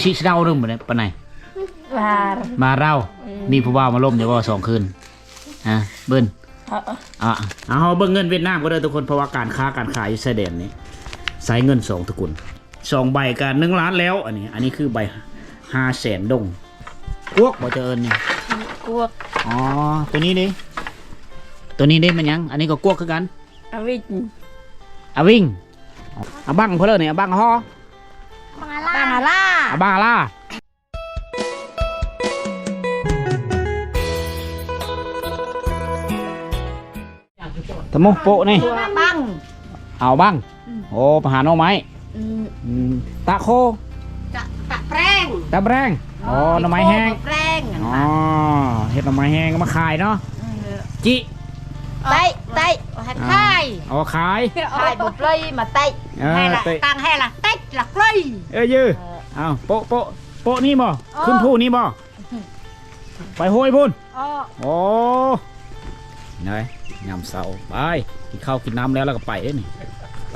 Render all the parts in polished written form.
ชิเล่าเรื่องแบบนี้ปะไหนมาเล่ามีผู้บ่าวมาล่มเดี๋ยวว่า2 คืนเบิ้ลเอาเบิ้งเงินเวียดนามก็ได้ทุกคนเพราะว่าการค้าการขายอยู่ชายแดนนี้ใช้เงิน2 ตระกูล2 ใบกัน1 ล้านแล้วอันนี้คือใบ500,000 ดงกวกบ่เจอเนี่ยกวกอ๋อตัวนี้ดิมันยังอันนี้ก็กวกคือกันอาวิ่งอาบังเพลเนี่ยอาบังฮอบังอาล่าอาบังอาล่าตะมุโปะนี่บังเอาบังโอ้ปหาโนไม้ตะโคตะแปรง อ๋อหน่อไม้แห้งแปรง อ๋อเห็ดหน่อไม้แห้งมาขายเนาะจิไต่ขายอ๋อขายบุตรเลยมาไต่ให้ละตังให้ละเต็กละเลยยื้อเอาโปะนี่บ่ขึ้นผู้นี่บ่ไปห้วยพุ่นโอ้ไงยำเสาไปกินข้าวกินน้ำแล้วก็ไปนี่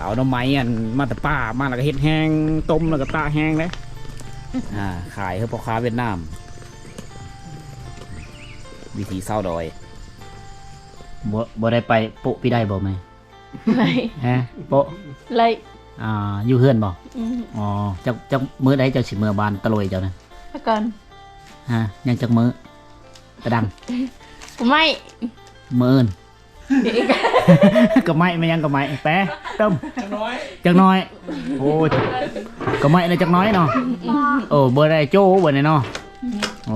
เอาหน่อไม้อันมาแต่ป่ามาแล้วก็เห็ดแห้งต้มแล้วก็ตาแห้งเลยขายให้พ่อค้าเวียดนามวิธีเศร้าดอยบ่ได้ไปโปะพี่ได้บ่ไหมไม่โปะเลยอยู่เฮือนบ่อ๋อจักมื้อใดเจ้าสิมื้อบานตะลอยเจ้านะก่อนยังจักมื้อตะดังไม่มื้ออื่นก็ไม่ยังก็ไม่แปะต้มจักน้อยโอ้ก็ไม่ในจักน้อยเนาะเบอร์ได้โจ้เบอร์ไหนเนาะโอ้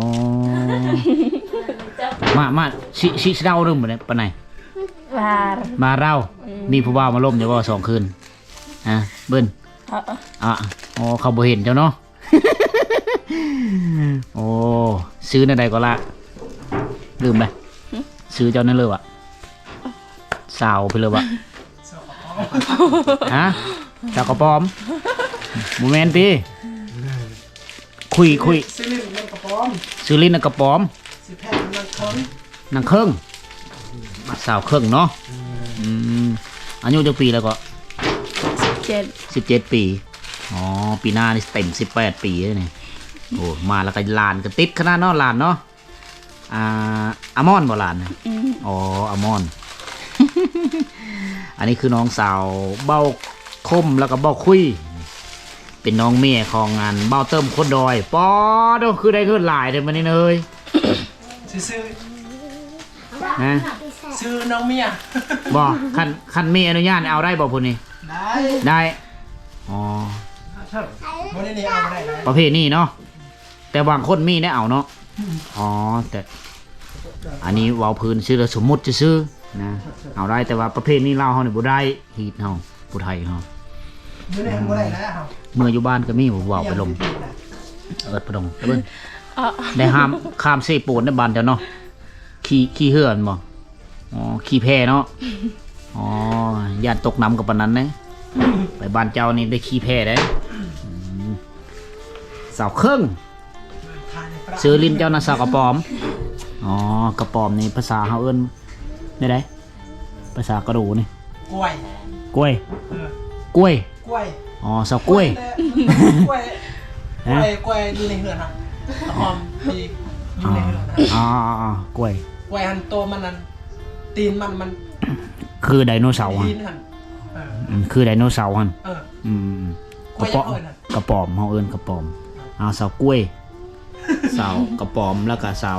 มาชิเล่าเรื่องแบบนี้ปะไหนมาเล่ามีผู้บ่าวมาล่มเดี๋ยวว่า2 คืนเบิ้ลอ๋อเขาบ่เห็นเจ้าเนาะโอ้ซื้อในใดก็ละลืมไปซื้อเจ้านั่นเลยวะสาวไปเลยวะสาวกระป๋อมโมเมนต์พี่คุยซื้อลิ้นกระป๋อมนางเครื่องสาวเครื่องเนาะอายุจักปีแล้วก็17 ปีอ๋อปีหน้านี่เต็ม18 ปีเลยนี่โอ้มาแล้วก็ลานก็ติดขนาดเนาะลานเนาะอามอนบ่ลานอ๋ออามอนอันนี้คือน้องสาวเบ้าคมแล้วก็เบ้าคุยเป็นน้องเมียของงานเบ้าเติมคนดอยป๊อดคือได้เงินหลายเลยมันนี่เลยซื้อน้องเมียบอกคันเมียอนุญาตเอาได้บอกพวกนี้ได้อ๋อประเภทนี้เนาะแต่บางคนมีได้เอาเนาะอ๋อแต่อันนี้วาวพื้นซื้อสมมุติจะซื้อนะเอาได้แต่ว่าประเภทนี้เราเนี่ยบ่ได้ฮีทเราผู้ไทยเราเมื่ออยู่บ้านก็มีวาวไปลงไปลงเบิ้ลได้ห้ามข้ามเสปูนในบ้านเจ้าเนาะขี้เหื่อนบ่อ๋อขี้แพ้เนาะอ๋อย่านตกน้ำกับปนนั้นนะไปบ้านเจ้านี่ได้ขี้แพ้ได้สาวเครื่องซื้อลิ้นเจ้านะสาวกระป๋อมอ๋อกระป๋อมนี่ภาษาเฮาเอิ้นได้ภาษากระดูนี่กล้วยอ๋อสาวกล้วยอยู่ในเหือนครับหอมมีอยู่ในเหือนกล้วยหันโตมันนั่นตีนมันคือไดโนเสาร์คือไดโนเสาร์กระป๋อมเฮาเอิ้นกระป๋อมสาวกล้วยสาวกระป๋อมแล้วก็สา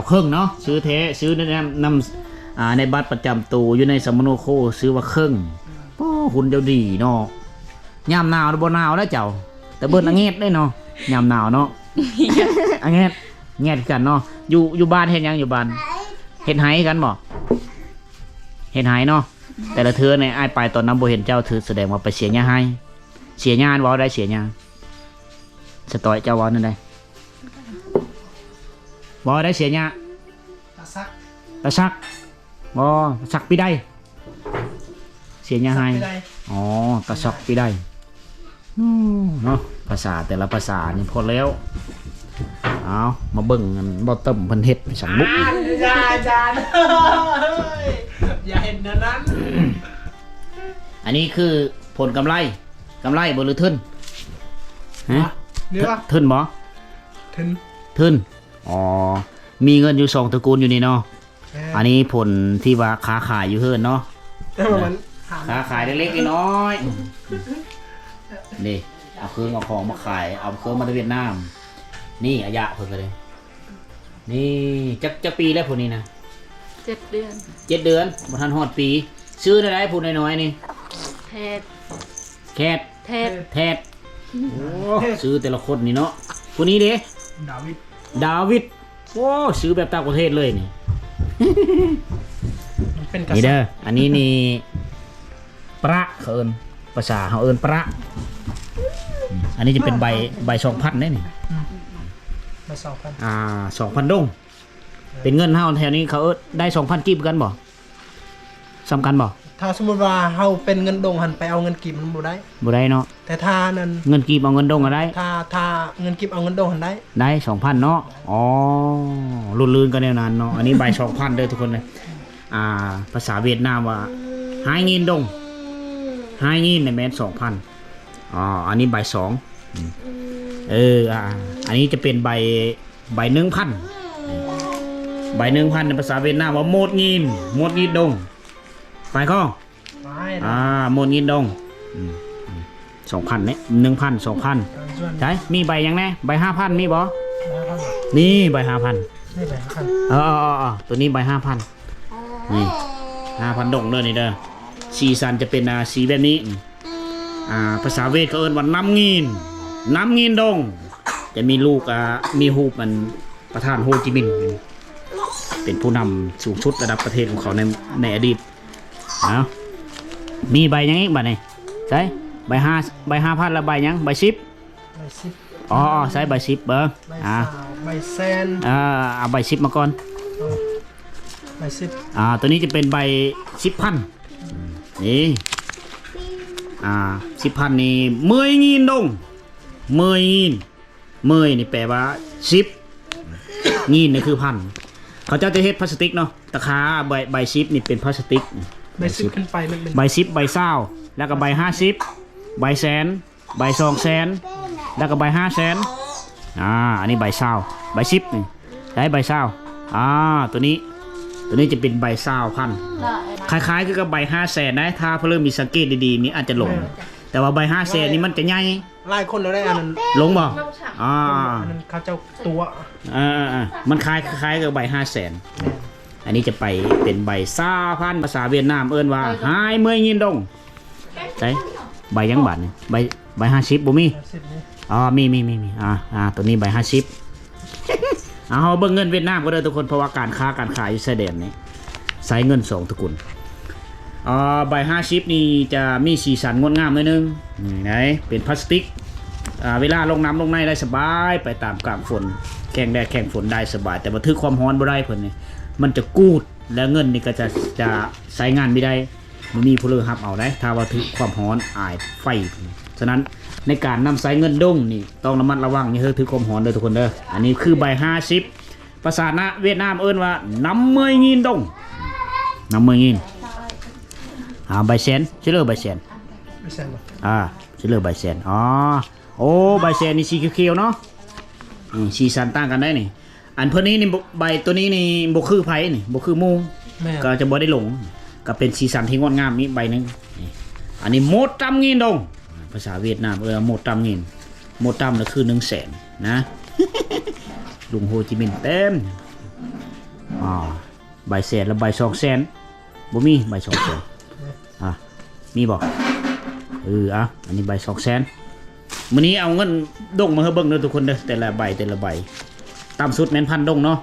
วเครื่องเนาะซื้อในในบัตรประจำตัวอยู่ในสมโนโคซื้อว่าเครื่องป้อหุ่นเดียวดีเนาะยามหนาวบ่หนาวแล้วเจ้าแต่เบิ้ลอังเงดได้เนาะยามหนาวเนาะอังเงดกันเนาะอยู่บ้านเห็นยังอยู่บ้านเห็นไหกันบ่เห็นไหเนาะแต่ละเธอเนี่ยไอ้ไปตอนนั้นบ่เห็นเจ้าถือแสดงว่าไปเสียหญ้าให้เสียหญ้าว่าได้เสียหญ้าสตอยเจ้าว่านั่นได้บ่ได้เสียหญ้าตาซักบ่ซักปีได้เสียหญ้าให้อ๋อตาซักปีได้เนาะภาษาแต่ละภาษานี่พอแล้วเอามาเบิ่งกันบ่ต้มเพิ่นเฮ็ดสังมุกอย่าเห็นนั้นอันนี้คือผลกำไรบ่หรือทุน นี่วะ ทึนบ่ ทึน ทึนอ๋อมีเงินอยู่2ตระกูลอยู่นี่เนาะอันนี้ผลที่ว่าค้าขายอยู่เฮิรนเนาะ แต่ว่ามัน ค้าขายเล็กๆน้อยๆนี่เอาเครื่องเอาของมาขายเอาเครื่องมาจากเวียดนามนี่อายะเพิ่นก็เลยนี่จักปีแล้วพวกนี้นะ 7 เดือน 7 เดือนบ่ทันฮอดปีซื้อได้ไรพูดน้อยๆนี่ เทศ แคท เทศ แทดโอ้ซื้อแต่ละคนนี่เนาะผู้นี้เด้ ดาวิด ดาวิดโอ้ซื้อแบบต่างประเทศเลยนี่ มันเป็นกระ นี่ สั เด้ออันนี้นี่ประเขาเอิ้นภาษาเขาเอิ้นประอันนี้จะเป็นใบ2,000ได้นี่ มา2,000 2,000ดงเป็นเงินเฮาแถวนี้เขาได้ 2,000กีบกันบ่สำคัญบ่ ถ้าสมมุติว่าเฮาเป็นเงินดงหันไปเอาเงินกีบมันบ่ได้ บ่ได้เนาะ แต่ถ้านั้น เงินกีบเอาเงินดงก็ได้ ถ้าเงินกีบเอาเงินดงหันได้ ได้ 2,000เนาะอ๋อลุ่นลื่นกันแนวนั้นเนาะอันนี้ใบ 2,000เด้อทุกคนเลยภาษาเวียดนามว่าหายงินดงหายงินในแม่น 2,000อ๋ออันนี้ใบ2อันนี้จะเป็นใบ 1,000ใบ 1,000ในภาษาเวียดนามว่าโมดงินดงไปข้อ ไป โมดงินดง2,000เนี่ย1,000 2,000 ส่วน ใช่มีใบยังไงใบ 5,000มีบ่ นะครับ นี่ใบ 5,000 นี่ไปครับ ตัวนี้ใบ 5,000นี่ 5,000ดงเด้อนี่เด้อสีสันจะเป็นสีแบบนี้ภาษาเวทเขาเอิ้นว่าน้ำงินดงจะมีลูกมีฮูปมันประธานโฮจิมินห์เป็นผู้นำสูงสุดระดับประเทศของเขาในอดีตมีใบยังอีกบัดนี้ใช่ใบ 5,000แล้วใบยังใบ 10 ใบ10ใช้ใบ 10เบิ่ง ใบสาวใบแซน เอาใบ 10มาก่อน ใบ10 ตัวนี้จะเป็นใบ 10,000นี่10,000นี่เมยงินดงเมยนี่แปลว่า10งินนี่คือพันเขาเจ้าจะเฮ็ดพลาสติกเนาะตะขาใบ10นี่เป็นพลาสติก ใบ10ขึ้นไปมันเป็น ใบ10ใบ20แล้วก็ใบ50ใบแสนใบ200,000แล้วก็ใบ500,000อันนี้ใบ20ใบ10นี่ใช้ใบ20ตัวนี้จะเป็นใบ20,000คล้ายๆกับใบ500,000นะถ้าเพิ่มมีสังเกตดีๆนี่อาจจะหลงแต่ว่าใบ500,000นี่มันจะใหญ่ หลายคนเราได้อันนั้น หลงบ่อันนั้นเขาเจ้าตัว มันคล้ายกับใบ500,000อันนี้จะไปเป็นใบ20,000ภาษาเวียดนามเอิ้นว่าหายเมยงินดงใช่ใบยังบาทนี่ใบ50บ่มี 10นี่ มีตัวนี้ใบ50เอาเบิ่งเงินเวียดนามก็ได้ทุกคนเพราะว่าการค้าการขายอยู่ชายแดนนี่ใช้เงิน2ตระกูลใบ50นี่จะมีสีสันงดงามหน่อยนึงนี่ไหนเป็นพลาสติกเวลาลงน้ำลงในได้สบายไปตามกลางฝนแข่งแดดแข่งฝนได้สบายแต่ว่าถือความร้อนบ่ได้เพิ่นนี่มันจะกูดแล้วเงินนี่ก็จะใช้งานไม่ได้มันมีผู้เลือกรับเอาได้ถ้าว่าถือความร้อนอายไฟฉะนั้นในการนำใช้เงินดงนี่ต้องระมัดระวังนี่ถือความร้อนเด้อทุกคนเด้ออันนี้คือใบ50ภาษาเวียดนามเอิ้นว่าน้ำเมยงินดงน้ำเมยงินใบแสนชื่อเลือใบแสน ไม่แซนหรอก ชื่อเลือใบแสนโอ้ใบแสนนี่สีเขียวๆเนาะสีสันต่างกันได้นี่อันเพิ่นนี้นี่ใบตัวนี้นี่บ่คือไผนี่บ่คือหมู่ แม่ ก็จะบ่ได้หลงก็เป็นสีสันที่งดงามนี่ใบหนึงอันนี้โมดตำงินดงภาษาเวียดนามโมดตำงินโมดตำก็คือ100,000นะ ลุงโฮจิมินห์เต็มใบแสนและใบ200,000บ่มีใบ200,000มีบ่อันนี้ใบ200,000มื้อนี้เอาเงินดงมาให้เบิ่งเด้อทุกคนเด้อแต่ละใบต่ำสุดแม่น1,000ดงเนาะ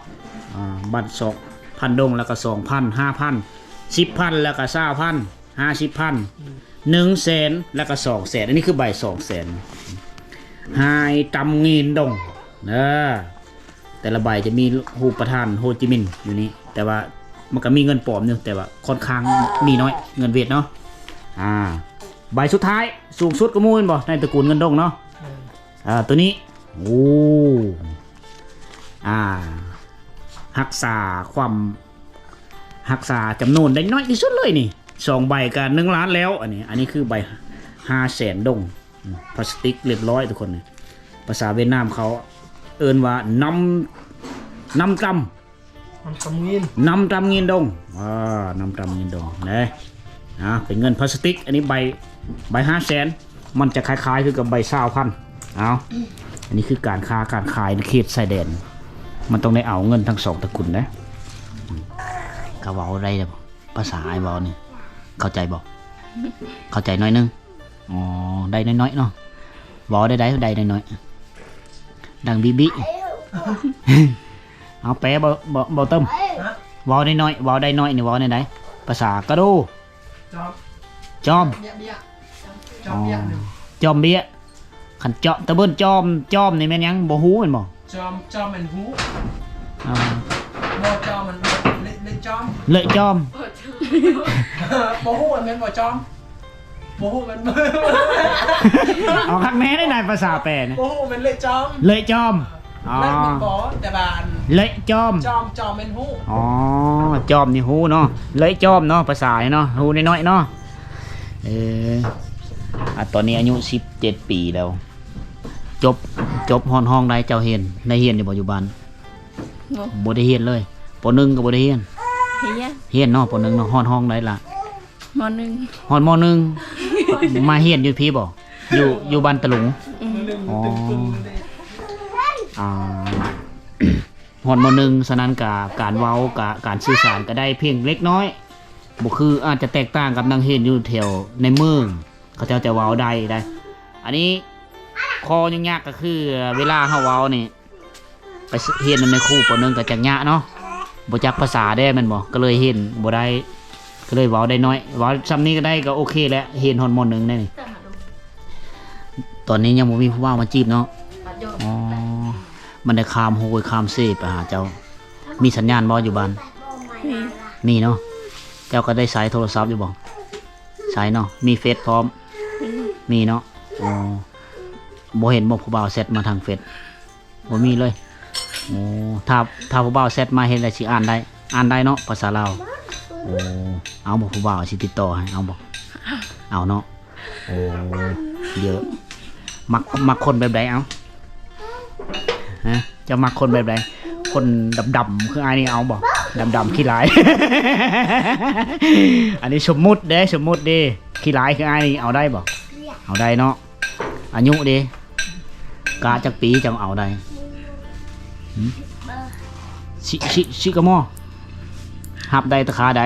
บัตร2,000ดงแล้วก็ 2,000 5,000 10,000แล้วก็20,000 50,000 100,000แล้วก็200,000อันนี้คือใบ200,000หายตำงินดงแต่ละใบจะมีรูปประธานโฮจิมินห์อยู่นี่แต่ว่ามันก็มีเงินปลอมอยู่แต่ว่าค่อนข้างมีน้อยเงินเวียดเนาะใบสุดท้ายสูงสุดก็มูนบ่ในตระกูลเงินดงเนาะตัวนี้รักษาจำนวนได้น้อยที่สุดเลยนี่2ใบกับ1 ล้านแล้วอันนี้คือใบ500,000ดงพลาสติกเรียบร้อยทุกคนนี่ ภาษาเวียดนามเขาเอิ้นว่านำมันตำเงิน นำตำเงินดงนำตำเงินดงนะเป็นเงินพลาสติกอันนี้ใบ500,000มันจะคล้ายๆคือกับใบ20,000เอาอันนี้คือการค้าการขายในเขตชายแดนมันต้องได้เอาเงินทั้งสองตระกูลนะเขาเว้าได้ภาษาไอ้เว้านี่เข้าใจบ่เข้าใจน้อยนึงอ๋อได้น้อยๆเนาะเว้าได้น้อยๆดังบิเอาแปะบ่เติมเว้าได้น้อยเว้าได้น้อยนี่เว้าได้ไหนภาษากระโดจอมจอมเบี้ยขันเจาะตะเบิ้นจอมนี่แม่นยังบ่ฮู้แม่นบ่จอมมันหูบ่จอมมันเลยจอมบ่ฮู้มันบ่จอมบ่ฮู้มันเอาคักแม่ได้ไหนภาษาแปลนะบ่ฮู้มันเลยจอมเลยมันบ่แต่บานเลยจอมมันฮู้จอมนี่ฮู้เนาะเลยจอมเนาะภาษาเนาะฮู้น้อยๆเนาะตอนนี้อายุ17 ปีแล้วจบห้องได้เจ้าเฮียนได้เฮียนอยู่ปัจจุบันบ่ได้เฮียนเลยป.1ก็บ่ได้เฮียนเฮียนเนาะป.1เนาะห้องได้ล่ะม.1 ห้องม.1 มาเฮียนอยู่พี่บ่อยู่บ้านตะหลุงห้องม.1 ฉะนั้นการเว้าการสื่อสารก็ได้เพียงเล็กน้อยบ่คืออาจจะแตกต่างกับนางเฮียนอยู่แถวในเมืองเขาจะเว้าได้อันนี้คอยุ่งยากก็คือเวลาเฮาเว้านี่ไปเฮียนในครูป.1ก็จักยะเนาะบ่จักภาษาได้แม่นบ่ก็เลยเฮียนบ่ได้ก็เลยเว้าได้น้อยเว้าซ้ำนี้ก็ได้ก็โอเคแล้วเฮียนฮอดม.1ได้นี่ตอนนี้ยังบ่มีผู้ว่ามาจีบเนาะมันได้ข้ามโหยข้ามเซไปหาเจ้ามีสัญญาณบ่อยู่บ้านมีเนาะเจ้าก็ได้ใช้โทรศัพท์อยู่บ่ใช้เนาะมีเฟซพร้อมมีเนาะบ่เห็นบ่ผู้บ่าวแชทมาทางเฟซบ่มีเลยถ้าผู้บ่าวแชทมาเห็นแล้วสิอ่านได้เนาะภาษาลาวเอาบ่ผู้บ่าวสิติดต่อให้เอาบ่เอาเนาะเยอะมักคนแบบใดเอาฮะจะมักคนแบบใดคนดำๆคืออ้ายนี่เอาบ่ดำขี้ร้าย อันนี้สมมุติเด้ขี้ร้ายคืออ้ายนี่เอาได้บ่เอาได้เนาะอายุเด้กะจักปีจังเอาได้ชิกะมอหับได้ตะขาได้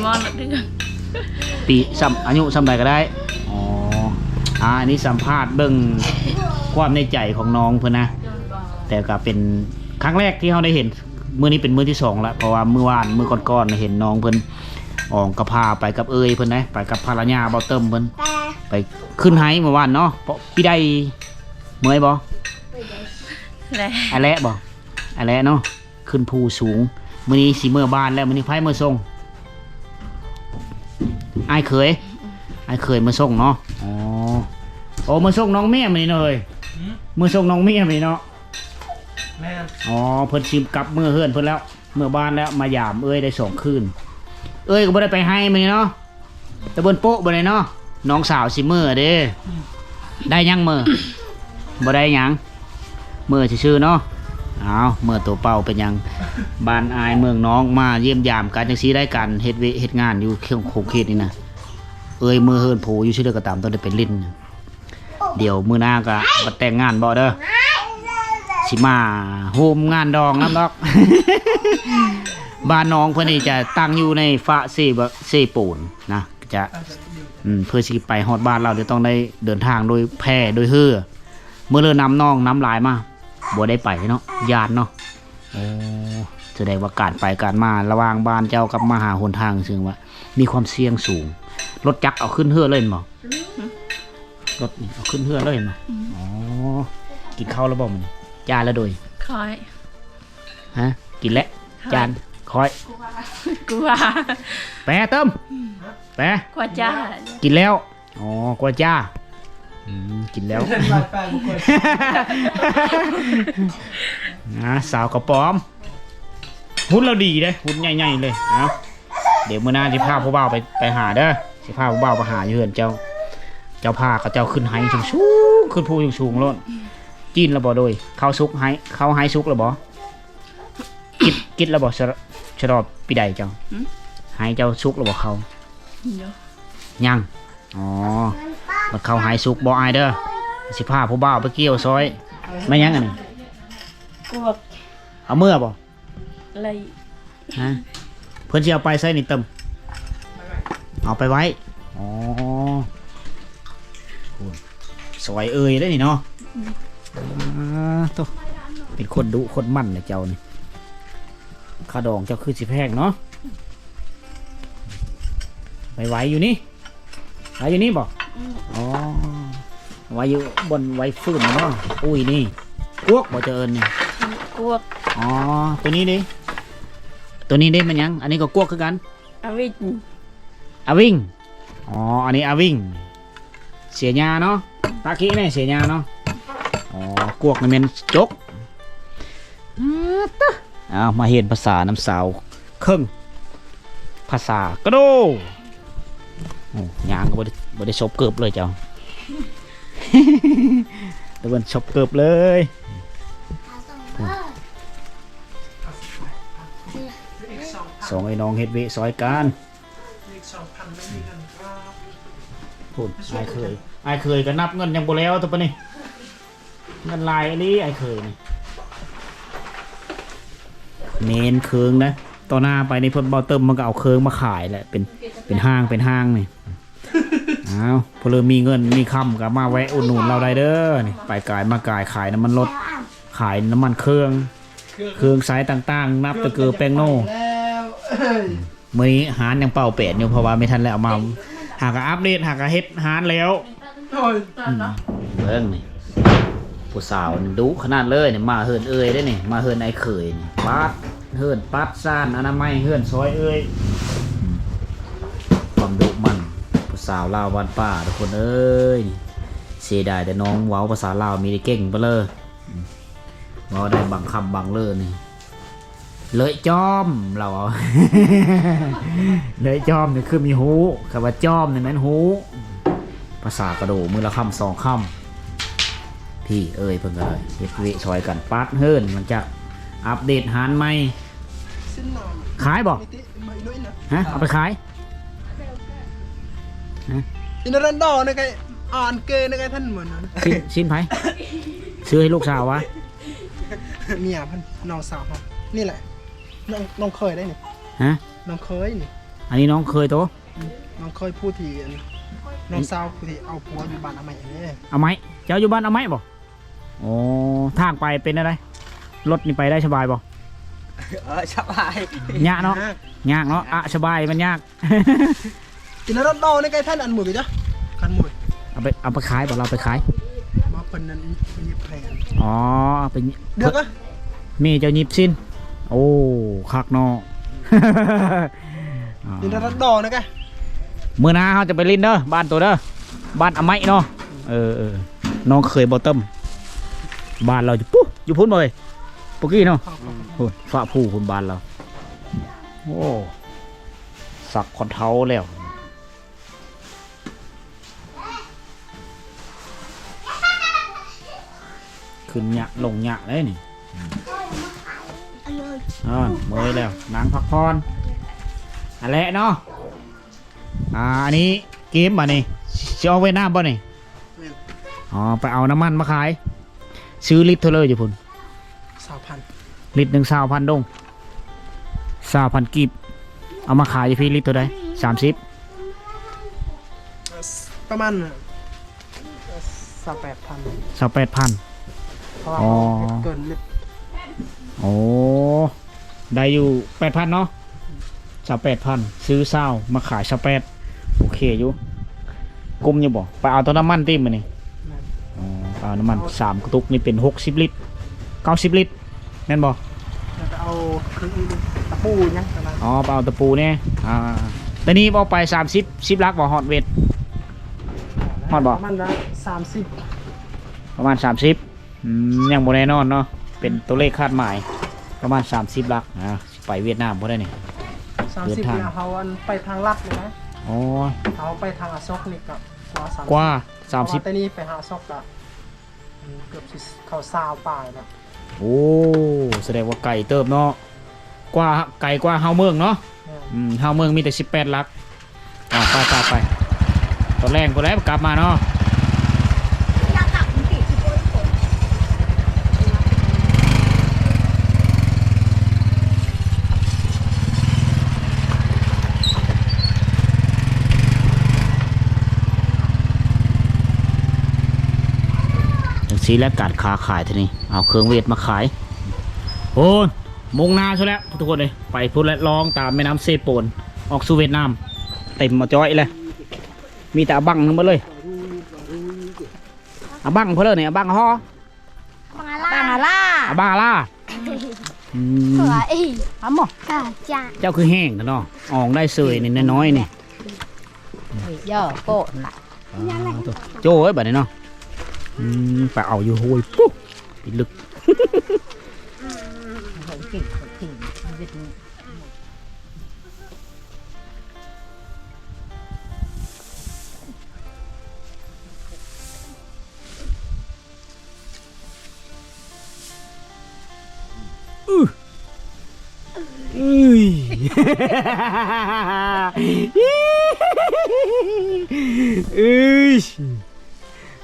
มอละเดือนปีอายุซ้ำใดก็ได้อันนี้สัมภาษณ์เบิ่งความในใจของน้องเพิ่นนะแต่ก็เป็นครั้งแรกที่เราได้เห็นมื้อนี้เป็นมื้อที่2แล้วเพราะว่ามื้อก่อนๆเห็นน้องเพิ่นออกกระพาไปกับเอ้ยเพิ่นนะไปกับภรรยาเบาเติมเพิ่นไปขึ้นไฮเมื่อวานเนาะพี่ได้เมื่อยบ่อะไรบ่อะไรเนาะขึ้นภูสูงมื้อนี้สิเมื่อบ้านแล้วมื้อนี้ไผเมื่อส่งอ้ายเคยมาส่งเนาะมาส่งน้องเมียมื้อนี้เลยมาส่งน้องเมียมื้อนี้เนาะแม่เพิ่นชิมกลับมื้อเฮือนเพิ่นแล้วมื้อบ้านแล้วมายามเอ้ยได้2คืนเอ้ยก็บ่ได้ไปให้มื้อนี้เนาะตะเบิ่นโป๊ะบ่ได้เนาะน้องสาวสิมื้อเด้ได้ยังมื้อบ่ได้หยังมื้อซื่อๆเนาะมื้อตัวเป่าเป็นหยังบ้านอายเมืองน้องมาเยี่ยมยามกันจังซี่ได้กันเฮ็ดงานอยู่โคงเขตนี่นะเอ้ยมื้อเฮือนโผอยู่ซื่อๆก็ตามต้องได้ไปลิ้นเดี๋ยวมื้อหน้าก็มาแต่งงานบ่เด้อสิมาโฮมงานดองน้ำดอก บ้านน้องเพื่อนนี่จะตั้งอยู่ในฟ้าเซปูนนะจะเพื่อสิไปฮอดบ้านเราจะต้องได้เดินทางโดยแพโดยเฮือเมื่อเรือน้ำน้องน้ำลายมาบ่ได้ไปเนาะยานเนาะแสดงว่าการไปการมาระหว่างบ้านเจ้ากับมาหาหนทางซึ่งว่ามีความเสี่ยงสูงรถจักรเอาขึ้นเฮือเลยมั้งรถเอาขึ้นเฮือเลยมั้งกินข้าวแล้วบ่มันจานแล้วโดยคอยฮะกินแล้วจานคอยกูว่าแปะเติมแปะกว่าจ้ากินแล้วกว่าจ้ากินแล้วสาวกระป๋อมหุ่นเราดีเลยหุ่นใหญ่ๆเลยเดี๋ยวมื้อหน้าสิพาผู้บ่าวไปหาเด้อสิพาผู้บ่าวไปหาอยู่เฮือนเจ้าพากับเจ้าขึ้นไห้สูงขึ้นภูสูงโลด จีนระบ่โดยเขาซุกให้เขาให้ซุกระบ่กินระบ่ฉลอบปีใดเจ้าให้เจ้าซุกระบ่เขายังอ๋อมันเขาให้ซุกบ่อายเด้อสิพาผู้บ่าวไปเกี่ยวซอยไม่ยังอันนี้ กวก เอาเมื่อบ่ อะไร ฮะเพิ่นสิเอาไปใส่นี่เติมเอาไปไว้อ๋อซอยเอ่ยได้นี่เนาะตัวเป็นคนดุคนมั่นเลยเจ้านี่ข้าดองเจ้าคือสิแพงเนาะไปไว้อยู่นี่ไว้อยู่นี่บ่อ๋อไว้อยู่บนไว้ฟื้นเนาะอุ้ยนี่กวกบ่เจริญนี่ กวก อ๋อตัวนี้ดิตัวนี้ดิมันยังอันนี้ก็กวกคือกัน อาวิน อาวิ่งอ๋ออันนี้อาวิ่งเสียญาเนาะตาขี้เนี่ยเสียญาเนาะอ๋อกวกนี่เป็นจกเอามาเห็นภาษาน้ำสาวเครื่องภาษากระโดโอ้ยางก็บ่ได้ชบเกือบเลยเจ้า ตะวันชบเกือบเลยสองไอ้น้องเฮ็ดเวซอยกันพูดไอ้เคยก็นับเงินยังบ่แล้วตัวปะนี่เงินลายอันนี้ไอ้เคยนี่เมนเคืองนะต่อหน้าไปในเพิ่นเบาเติมมันก็เอาเคืองมาขายแหละเป็นห้างนี่อ้าวพอเริ่มมีเงินมีคำก็มาแวะอุดหนุนเราได้เด้อนี่ไปกายมากายขายน้ำมันรถขายน้ำมันเครื่องสายต่างๆนับตะเกียบแป้งโน่มื้อนี้หารยังเป่าเป็ดอยู่เพราะว่าไม่ทันแล้วเอามาหากอัปเดตหากเฮ็ดหารแล้วเบิ่งนี่ผู้สาวนี่ดุขนาดเลยนี่มาเฮินเอ้ยได้นี่มาเฮินไอ้เขยนี่ปัดเฮินปัดซ่านอนามัยเฮินซอยเอ้ยความดุมันผู้สาวลาวบ้านป้าทุกคนเอ้ยเสียดายแต่น้องเว้าภาษาลาวมีได้เก่งเบ้อเลยเว้าได้บางคำบางเล่นี่เลยจอมเรา เลยจอมนี่คือมีหูคำว่าจอมนี่แม่นหูภาษากระโดมือละคำสองคำพี่เอ้ยเพิ่งเลยเฮ็ดวิซอยกันปัดเฮิรนมันจะอัปเดตหารใหม่ขายบ่ฮะเอาไปขายอินรันดอนะไงอ่านเกย์นะไงท่านเหมือนชิ้นไผ่ซื้อให้ลูกสาววะเมียพันน้องสาวครับนี่แหละน้องเคยได้นี่ฮะน้องเคยนี่อันนี้น้องเคยโตน้องเคยพูดทีน้องสาวพูดทีเอาผัวอยู่บ้านเอาไหมเนี่ยเอาไหมเจ้าอยู่บ้านเอาไหมบ่โอ้ทางไปเป็นอะไรรถนี่ไปได้สบายบ่สบายยากเนาะยากเนาะสบายมันยากอินรันดอนะไงท่านอันหมดเลยจ้ะกันหมดเอาไปขายบ่เราไปขายมาเป็นนั้นยิบแผนอ๋อเป็นเดือกอะมีเจ้ายิบสิ้นโอ้คักเนาะอินรันดอนะแกมื้อหน้าเขาจะไปลินเด้อบ้านตัวเด้อบ้านอไมเนาะน้องเคยบ่เติมบ้านเราอยู่พุ่นบ่เลยปุกกี้เนาะพุ่นฝ่าผู้พุ่นบ้านเราโอ้สักคอนเท้าแล้วขึ้นหยะลงหยะได้นี่เมื่อยแล้วนางพักพรอะไรเนาะอันนี้เกมบ่นี่จะเอาเวียดนามบ่นี่อ๋อไปเอาน้ำมันมาขายซื้อลิตรเท่าเลยอยู่พุ่น20,000ลิตร1,000 ดง20,000กีบเอามาขายอยู่พี่ลิตรเท่าไร30ประมาณ28,000อ๋อเกินลิตรโอ้ได้อยู่ 8,000 เนาะ28,000ซื้อเศร้ามาขาย28โอเคอยู่กุมอยู่บ่ไปเอาตัวน้ำมันติมมานี่เอาน้ำมัน3กระตุกนี่เป็น60 ลิตร90 ลิตรแม่นบ่เอาตะปูยังอ๋อไปเอาตะปูเนี่ยตอนนี้เอาไป30ลักบ่ฮอตเวทฮอตบ่ประมาณประมาณ30ยังบ่แน่นอนเนาะเป็นตัวเลขคาดหมายประมาณ30 ลักไปเวียดนามบ่ได้นี่30เนี่ยเขาไปทางลัดเลยนะอ๋อเขาไปทางอาซอกนี่ก็กว่า30แต่นี่ไปหาซอกละ เกือบสิเข้าซาวปลายแล้ว โอ้แสดงว่าไก่เติบเนาะกว่าไก่กว่าเฮาเมืองเนาะเฮาเมืองมีแต่18ลักไปตอนแรกก็แล้วกลับมาเนาะสีและการค้าขายทีนี้เอาเครื่องเวทมาขายโอ้มงนาใช่แล้วทุกคนเลยไปพูดและลองตามแม่น้ำเซโปนออกสู่เวียดนามเต็มมาจ้อยเลยมีแต่อาบังทั้งหมดเลยอาบังเพลเลยเนี่ยอาบังฮอ บังอาล่า อาบังอาล่า สวยเอาหมดจ้า เจ้าคือแห้งนะเนาะออกได้เสยนี่น้อยๆนี่ เยอะโก้น่ะ โจ้เอ้ยแบบนี้เนาะไปเอาอยู่ห้วยปุ๊บปิดลึก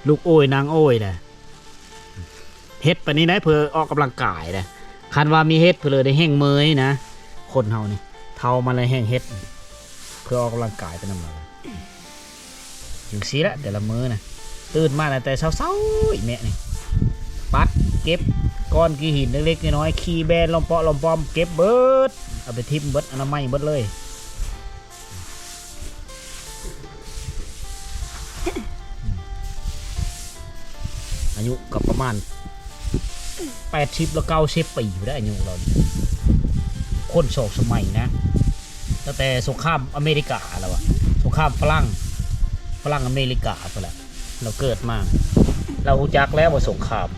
ลูกโอ้ยนางโอ้ยนะเฮ็ดปานนี้นะเพื่อออกกำลังกายนะคันว่ามีเฮ็ดเพื่อเลยได้แห้งเมยนะคนเฮานี่เท่ามาเลยแห้งเฮ็ดเพื่อออกกำลังกายเป็นน้ำมันอยู่ซีละแต่ละมื้อนะตื่นมาแต่เช้าๆอีแม่นี่ปัดเก็บก้อนกี่หินเล็กๆน้อยๆขี้แบนลอมเปาะลอมปอมเก็บเบิดเอาไปทิ่มเบิดอนามัยเบิดเลยอายุกับประมาณ80แล้ว90 ปีได้อายุเราคนโศกสมัยนะตั้งแต่สงครามอเมริกาแล้วอะสงครามฝรั่งอเมริกาไปแล้วเราเกิดมาเรารู้จักแล้วว่าสงคราม